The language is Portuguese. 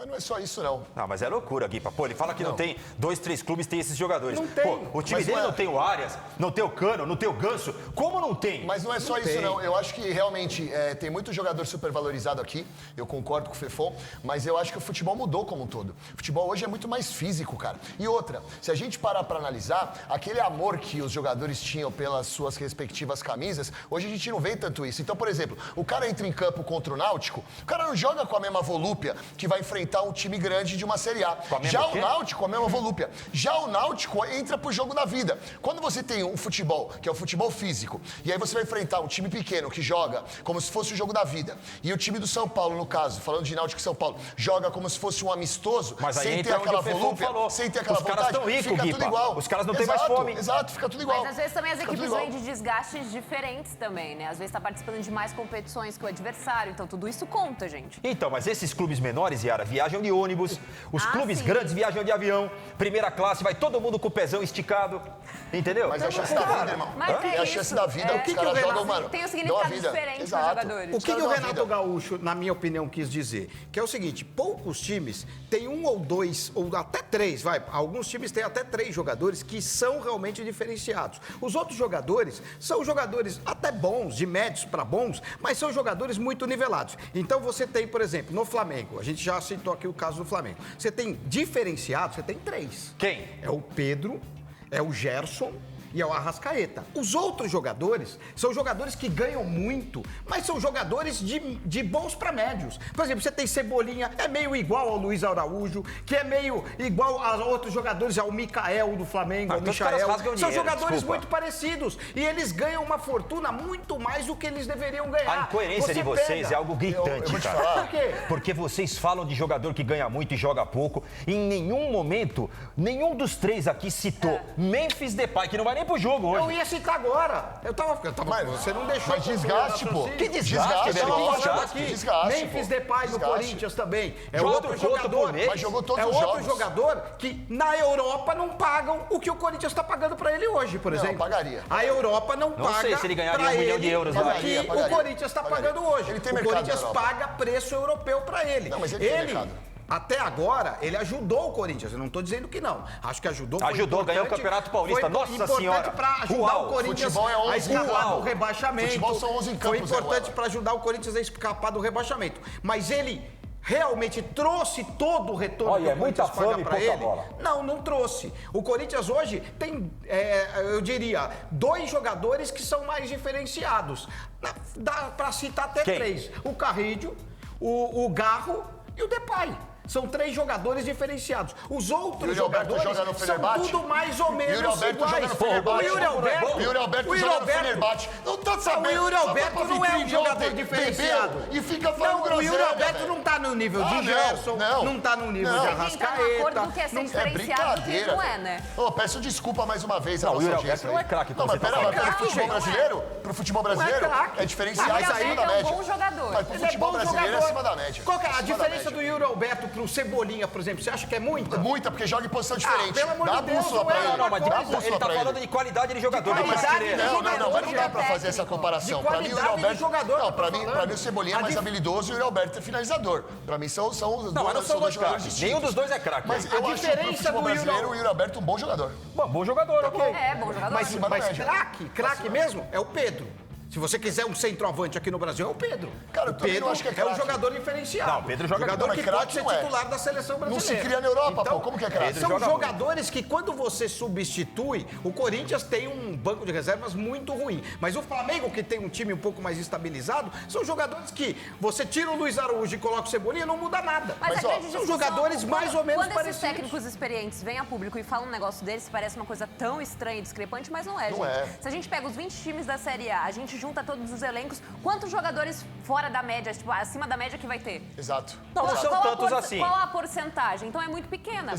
Mas não é só isso, não. Não, mas é loucura, Guipa. Pô, ele fala que não tem 2, 3 clubes, tem esses jogadores. Não tem. Pô, o time Mas dele não é- não tem o Arias, não tem o Cano, não tem o Ganso. Como não tem? Mas não é só isso, não. Eu acho que realmente tem muito jogador supervalorizado aqui. Eu concordo com o Fefon, mas eu acho que o futebol mudou como um todo. O futebol hoje é muito mais físico, cara. E outra, se a gente parar pra analisar, aquele amor que os jogadores tinham pelas suas respectivas camisas, hoje a gente não vê tanto isso. Então, por exemplo, o cara entra em campo contra o Náutico, o cara não joga com a mesma volúpia que vai enfrentar um time grande de uma Série A. Já o Náutico, a mesma volúpia. Já o Náutico entra pro jogo da vida. Quando você tem um futebol, que é o futebol físico, e aí você vai enfrentar um time pequeno que joga como se fosse o jogo da vida, e o time do São Paulo, no caso, falando de Náutico e São Paulo, joga como se fosse um amistoso, Mas aí sem ter entra onde aquela o Fefon volúpia, falou. sem ter aquela Os caras vontade, tão ricos, fica Guipa. tudo igual. Os caras não têm mais fome. Exato, fica tudo igual. Mas às vezes também as Fica tudo equipes igual. vêm de desgastes diferentes também, né? Às vezes tá participando de mais competições que o adversário, então tudo isso conta, gente. Então, mas esses clubes menores, Yara, viajam de ônibus. Os clubes sim. grandes viajam de avião. Primeira classe, vai todo mundo com o pezão esticado. Entendeu? Mas é a chance da vida, irmão. Mas É a chance da vida, os caras jogam, mano. Tem um dão a significado vida. diferente para Exato. jogadores. O que, caras o dão a Renato vida. Gaúcho, na minha opinião, quis dizer? Que é o seguinte, poucos times têm um ou dois, ou até três, alguns times têm até 3 jogadores que são realmente diferenciados. Os outros jogadores são jogadores até bons, de médios para bons, mas são jogadores muito nivelados. Então você tem, por exemplo, no Flamengo, a gente já citou aqui o caso do Flamengo, você tem diferenciados, você tem 3. Quem? É o Pedro, é o Gerson e é o Arrascaeta. Os outros jogadores são jogadores que ganham muito, mas são jogadores de bons para médios. Por exemplo, você tem Cebolinha, é meio igual ao Luiz Araújo, que é meio igual a outros jogadores, ao Mikael do Flamengo, ao então os caras Michael. rasgam São dinheiro, jogadores desculpa. muito parecidos. E eles ganham uma fortuna muito mais do que eles deveriam ganhar. A incoerência de vocês é algo gritante, eu vou te cara. falar. Por quê? Porque vocês falam de jogador que ganha muito e joga pouco. E em nenhum momento, nenhum dos 3 aqui citou Memphis Depay, que não vai nem pro jogo hoje. Eu ia citar agora. Você não deixou. Mas desgaste, pô. Que desgaste, Desgaste, velho? eu Que tava desgaste? falando aqui. Desgaste, Memphis pô. Depay no Desgaste. Corinthians também. É Joga outro outro jogador. por mês. Mas jogou todos é os outro jogos. jogador que na Europa não pagam o que o Corinthians está pagando para ele hoje, por Não, exemplo. pagaria. A Europa não paga. sei se ele ganharia pra 1 milhão de ele euros o lá. que Pagaria. o Corinthians está Pagaria. pagando hoje. Ele tem o mercado Corinthians na Europa. paga preço europeu para ele. Não, mas ele tem mercado. Até agora, ele ajudou o Corinthians. Eu não estou dizendo que não. Acho que ajudou. Foi Ajudou, importante, ganhou o Campeonato Paulista. foi Nossa importante Senhora. para ajudar Uau. o Corinthians Futebol é 11 a escapar uau. do rebaixamento. Futebol são 11 em Foi campos, importante Zé para ajudar o Corinthians a escapar do rebaixamento. Mas ele realmente trouxe todo o retorno Olha, que é o muita Corinthians paga fama e para pouca ele? bola. Não trouxe. O Corinthians hoje tem, eu diria, 2 jogadores que são mais diferenciados. Dá para citar até Quem? 3. O Carrídio, o Garro e o Depay. São 3 jogadores diferenciados. Os outros Yuri Alberto jogadores joga no são Fenerbahçe? tudo mais ou menos Yuri Alberto iguais. joga no Fenerbahçe? O Yuri Alberto, O Yuri Alberto joga no Fenerbahçe. Não tá sabendo. O Yuri Só Alberto foi pra não é um vitrine jogador ontem, diferenciado. bebeu E fica falando Não, o groselha, Yuri Alberto velho. não tá no nível de não, Gerson, não. não tá no nível Não. de Tem que entrar no acordo Arrascaeta. do que é ser não- diferenciado e o que não é, velho. né? Ô, peço desculpa mais uma vez a Não, o nossa Yuri audiência. Alberto não é craque, Não, como mas você tá pera lá, falando. pro futebol Não é. brasileiro, pro futebol brasileiro, craque. é diferenciado Mas acima é da um média. bom jogador. Mas pro Ele é futebol bom brasileiro é jogador. acima da média. Qual que é a Acima da diferença média. do Yuri Alberto pro Cebolinha, por exemplo? Você acha que é muita? Muita, porque joga em posição diferente. pelo amor Dá a de Deus, bússola não pra é ele. uma Não, mas Dá a coisa. bússola ele tá pra falando de qualidade de jogador. De não qualidade querer. de Não, jogador, mas não dá pra fazer essa técnico. comparação. De Pra mim, o Yuri qualidade de Alberto. jogador, Não, eu tô pra mim falando. o Cebolinha é A mais dif- habilidoso e o Yuri Alberto é finalizador. Pra mim são os Não, mas não dois são dois jogadores craques. distintos. Nenhum dos dois é craque. Mas Mas eu A acho que pro diferença futebol do Yuri- brasileiro o Yuri Alberto é um bom jogador. bom jogador, ok. É, bom jogador. Mas, Acima da média. craque mesmo é o Pedro. Se você quiser um centroavante aqui no Brasil, é o Pedro. Cara, eu o também Pedro não acho que é um craque. jogador diferenciado. Não, o Pedro joga jogador bem, que mas pode ser craque não é. titular da seleção Não brasileira. se cria na Europa, pô. Como que é craque? Pedro São joga jogadores que quando você substitui, o Corinthians tem um banco de reservas muito ruim. Mas o Flamengo, que tem um time um pouco mais estabilizado, são jogadores que você tira o Luiz Araújo e coloca o Cebolinha, não muda nada. Mas Mas, a ó, grande são discussão, jogadores mais ou menos quando parecidos. esses técnicos experientes vêm a público e falam um negócio deles, parece uma coisa tão estranha e discrepante, mas não é, Não gente. é. Se a gente pega os 20 times da Série A, a gente junta todos os elencos, quantos jogadores fora da média, tipo, acima da média que vai ter? Exato. Não, não Exato. são Qual a tantos assim. Qual a porcentagem? Então é muito pequena.